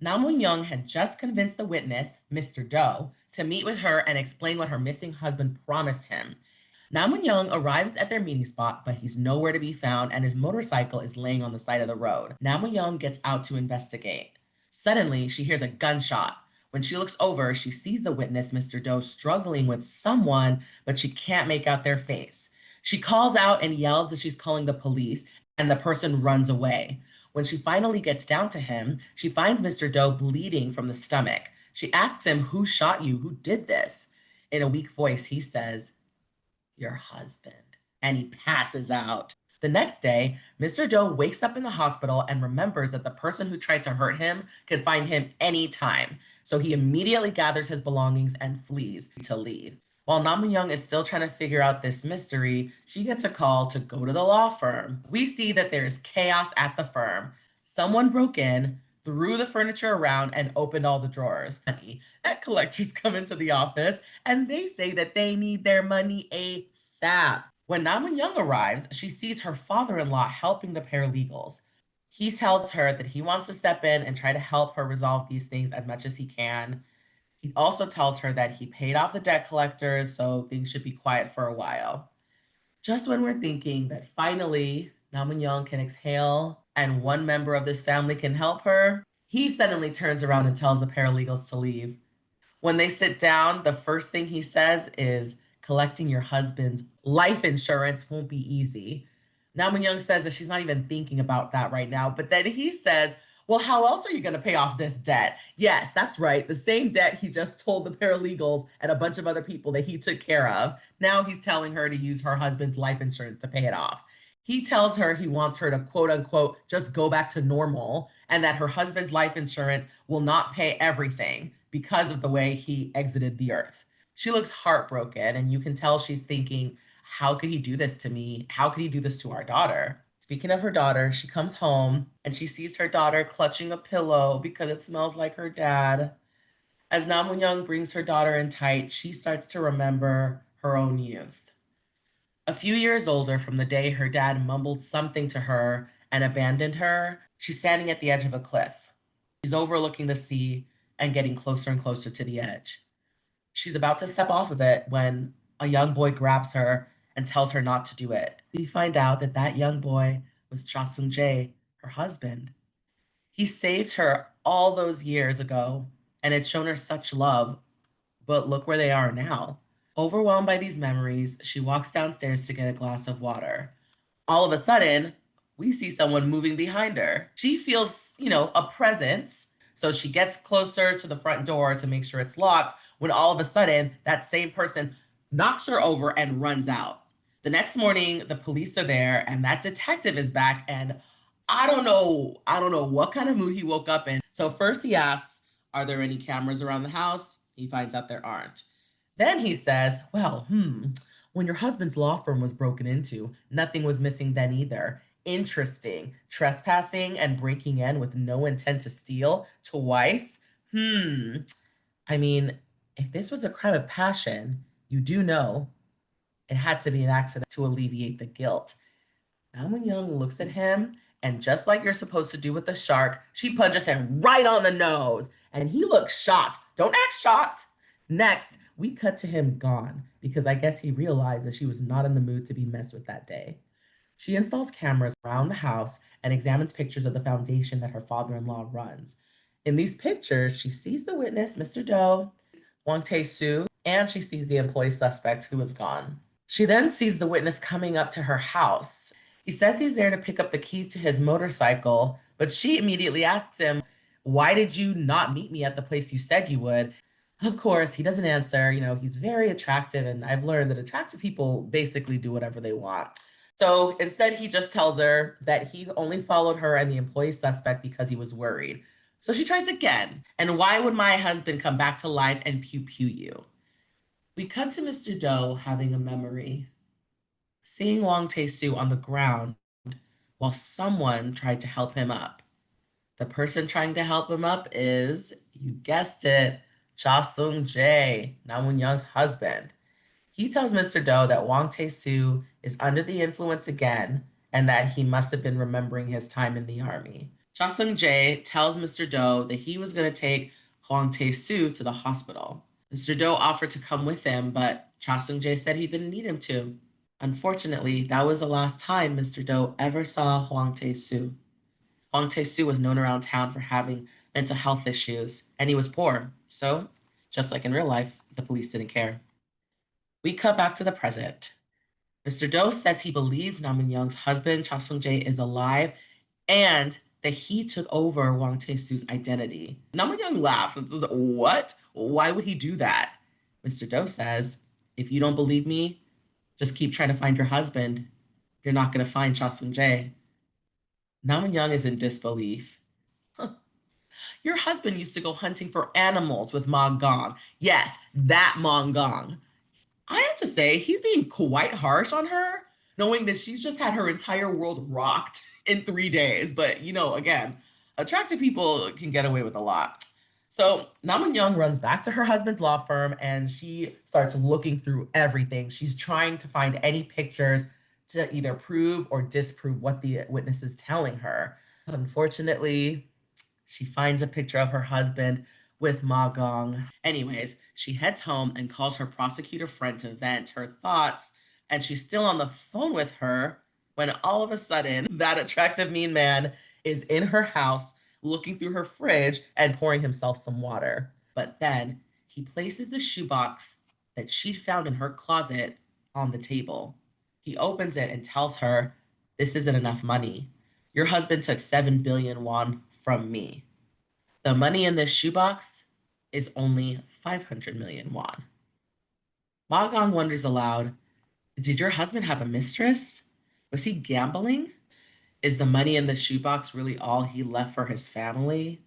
Nam Moon-young had just convinced the witness, Mr. Doe, to meet with her and explain what her missing husband promised him. Nam Moon-young arrives at their meeting spot, but he's nowhere to be found and his motorcycle is laying on the side of the road. Nam Moon-young gets out to investigate. Suddenly, she hears a gunshot. When she looks over, she sees the witness, Mr. Doe, struggling with someone, but she can't make out their face. She calls out and yells that she's calling the police, and the person runs away. When she finally gets down to him, she finds Mr. Doe bleeding from the stomach. She asks him, "Who shot you? Who did this?" In a weak voice, he says, "Your husband," and he passes out. The next day, Mr. Doe wakes up in the hospital and remembers that the person who tried to hurt him could find him anytime. So he immediately gathers his belongings and flees to leave. While Nam Young is still trying to figure out this mystery, she gets a call to go to the law firm. We see that there's chaos at the firm. Someone broke in, threw the furniture around, and opened all the drawers. Debt collectors come into the office and they say that they need their money ASAP. When Nam Young arrives, she sees her father-in-law helping the paralegals. He tells her that he wants to step in and try to help her resolve these things as much as he can. He also tells her that he paid off the debt collectors, so things should be quiet for a while. Just when we're thinking that finally Nam Young can exhale and one member of this family can help her, he suddenly turns around and tells the paralegals to leave. When they sit down, the first thing he says is, "Collecting your husband's life insurance won't be easy." Now Young says that she's not even thinking about that right now, but then he says, "Well, how else are you going to pay off this debt?" Yes, that's right. The same debt he just told the paralegals and a bunch of other people that he took care of. Now he's telling her to use her husband's life insurance to pay it off. He tells her he wants her to quote unquote just go back to normal and that her husband's life insurance will not pay everything because of the way he exited the earth. She looks heartbroken, and you can tell she's thinking, how could he do this to me? How could he do this to our daughter? Speaking of her daughter, she comes home and she sees her daughter clutching a pillow because it smells like her dad. As Nam Young brings her daughter in tight, she starts to remember her own youth. A few years older from the day her dad mumbled something to her and abandoned her, she's standing at the edge of a cliff. She's overlooking the sea and getting closer and closer to the edge. She's about to step off of it when a young boy grabs her and tells her not to do it. We find out that that young boy was Cha Sung-jae, her husband. He saved her all those years ago and had shown her such love, but look where they are now. Overwhelmed by these memories, she walks downstairs to get a glass of water. All of a sudden, we see someone moving behind her. She feels, a presence. So she gets closer to the front door to make sure it's locked when all of a sudden that same person knocks her over and runs out. The next morning, the police are there and that detective is back and I don't know what kind of mood he woke up in. So first he asks, "Are there any cameras around the house?" He finds out there aren't. Then he says, "Well, when your husband's law firm was broken into, nothing was missing then either. Interesting. Trespassing and breaking in with no intent to steal twice? I mean, if this was a crime of passion, you do know it had to be an accident to alleviate the guilt." Now when Young looks at him, and just like you're supposed to do with the shark, she punches him right on the nose. And he looks shocked. Don't act shocked. Next, we cut to him gone because I guess he realized that she was not in the mood to be messed with that day. She installs cameras around the house and examines pictures of the foundation that her father-in-law runs. In these pictures, she sees the witness, Mr. Doe, Wang Tae-soo, and she sees the employee suspect who is gone. She then sees the witness coming up to her house. He says he's there to pick up the keys to his motorcycle, but she immediately asks him, "Why did you not meet me at the place you said you would?" Of course, he doesn't answer. He's very attractive, and I've learned that attractive people basically do whatever they want. So instead, he just tells her that he only followed her and the employee suspect because he was worried. So she tries again. "And why would my husband come back to life and pew pew you?" We cut to Mr. Doe having a memory, seeing Wang Tae-soo on the ground while someone tried to help him up. The person trying to help him up is, you guessed it, Cha Sung-jae, Nam Young's husband. He tells Mr. Doe that Wang Tae-soo is under the influence again and that he must have been remembering his time in the army. Cha Sung-jae tells Mr. Do that he was going to take Hwang Tae-soo to the hospital. Mr. Do offered to come with him, but Cha Sung-jae said he didn't need him to. Unfortunately, that was the last time Mr. Do ever saw Hwang Tae-soo. Hwang Tae-soo was known around town for having mental health issues, and he was poor. So, just like in real life, the police didn't care. We cut back to the present. Mr. Do says he believes Nam Min-young's husband, Cha Sung-jae, is alive and that he took over Hwang Tae-soo's identity. Nam Min-young laughs and says, "What? Why would he do that?" Mr. Do says, "If you don't believe me, just keep trying to find your husband. You're not going to find Cha Sung-jae." Nam Min-young is in disbelief. Your husband used to go hunting for animals with Ma Gong. Yes, that Ma Gong. I have to say, he's being quite harsh on her, knowing that she's just had her entire world rocked in 3 days. But, again, attractive people can get away with a lot. So Nam Young runs back to her husband's law firm and she starts looking through everything. She's trying to find any pictures to either prove or disprove what the witness is telling her. Unfortunately, she finds a picture of her husband with Ma Gong. Anyways, she heads home and calls her prosecutor friend to vent her thoughts. And she's still on the phone with her when all of a sudden that attractive mean man is in her house looking through her fridge and pouring himself some water. But then he places the shoebox that she'd found in her closet on the table. He opens it and tells her, "This isn't enough money. Your husband took 7 billion won from me. The money in this shoebox is only 500 million won." Ma Gong wonders aloud, "Did your husband have a mistress? Was he gambling? Is the money in the shoebox really all he left for his family?"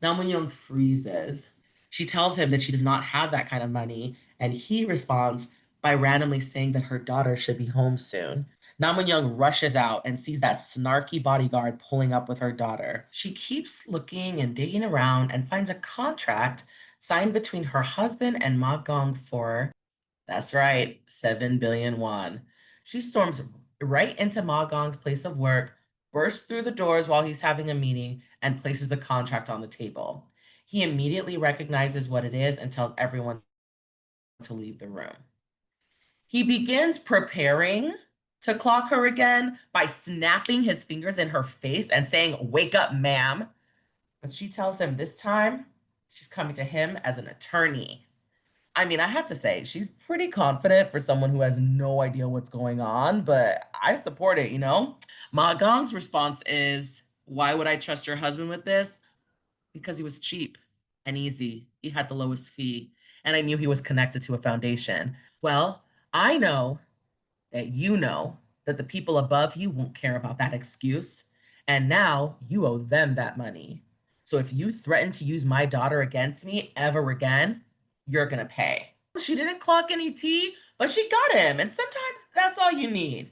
Nam Moon Young freezes. She tells him that she does not have that kind of money, and he responds by randomly saying that her daughter should be home soon. Nam Moon Young rushes out and sees that snarky bodyguard pulling up with her daughter. She keeps looking and digging around and finds a contract signed between her husband and Ma Gong for, that's right, 7 billion won. She storms right into Ma Gong's place of work, bursts through the doors while he's having a meeting, and places the contract on the table. He immediately recognizes what it is and tells everyone to leave the room. He begins preparing to clock her again by snapping his fingers in her face and saying, "Wake up, ma'am." But she tells him this time she's coming to him as an attorney. I mean, I have to say, she's pretty confident for someone who has no idea what's going on, but I support it. Ma Gong's response is, "Why would I trust your husband with this? Because he was cheap and easy. He had the lowest fee, and I knew he was connected to a foundation. Well, I know that you know that the people above you won't care about that excuse, and now you owe them that money. So if you threaten to use my daughter against me ever again, you're gonna pay." She didn't clock any tea, but she got him, and sometimes that's all you need.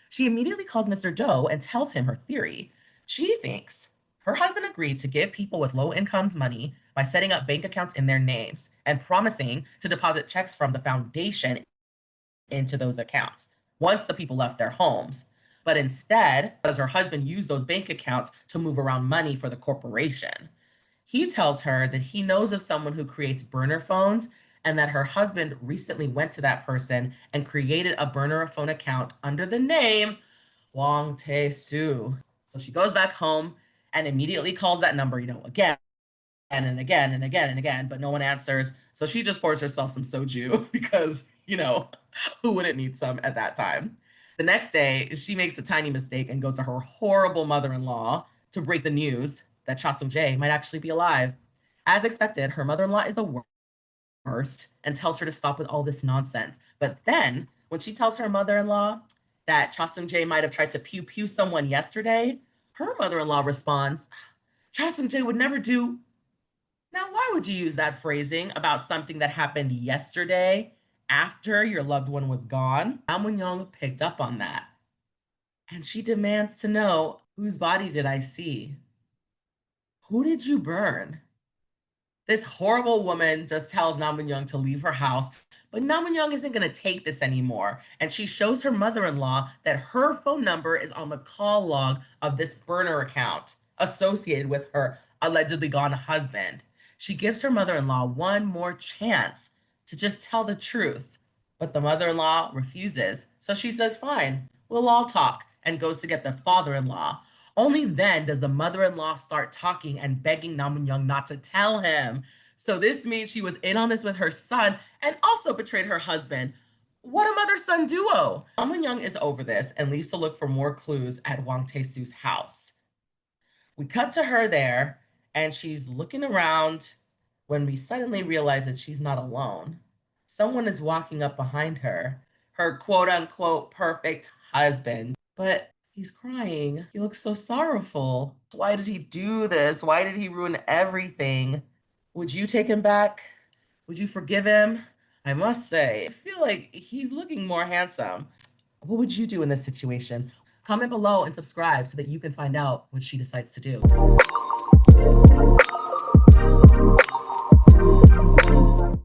She immediately calls Mr. Doe and tells him her theory. She thinks her husband agreed to give people with low incomes money by setting up bank accounts in their names and promising to deposit checks from the foundation into those accounts once the people left their homes. But instead, does her husband use those bank accounts to move around money for the corporation? He tells her that he knows of someone who creates burner phones and that her husband recently went to that person and created a burner phone account under the name Hwang Tae-soo. So she goes back home and immediately calls that number, again and again and again and again, but no one answers. So she just pours herself some soju because, who wouldn't need some at that time? The next day, she makes a tiny mistake and goes to her horrible mother in law to break the news that Cha Sung Jae might actually be alive. As expected, her mother in law is the worst and tells her to stop with all this nonsense. But then, when she tells her mother in law that Cha Sung Jae might have tried to pew pew someone yesterday, her mother in law responds, "Cha Sung Jae would never do." Now, why would you use that phrasing about something that happened yesterday after your loved one was gone? Nam Moon Young picked up on that, and she demands to know, whose body did I see? Who did you burn? This horrible woman just tells Nam Moon Young to leave her house, but Nam Moon Young isn't going to take this anymore. And she shows her mother in law that her phone number is on the call log of this burner account associated with her allegedly gone husband. She gives her mother in law one more chance to just tell the truth, but the mother in law refuses. So she says, fine, we'll all talk, and goes to get the father in law. Only then does the mother in law start talking and begging Nam Young not to tell him. So this means she was in on this with her son and also betrayed her husband. What a mother-son duo. Nam Young is over this and leaves to look for more clues at Wang Tae-soo's house. We cut to her there, and she's looking around when we suddenly realize that she's not alone. Someone is walking up behind her quote unquote perfect husband. But he's crying. He looks so sorrowful. Why did he do this? Why did he ruin everything? Would you take him back? Would you forgive him? I must say, I feel like he's looking more handsome. What would you do in this situation? Comment below and subscribe so that you can find out what she decides to do.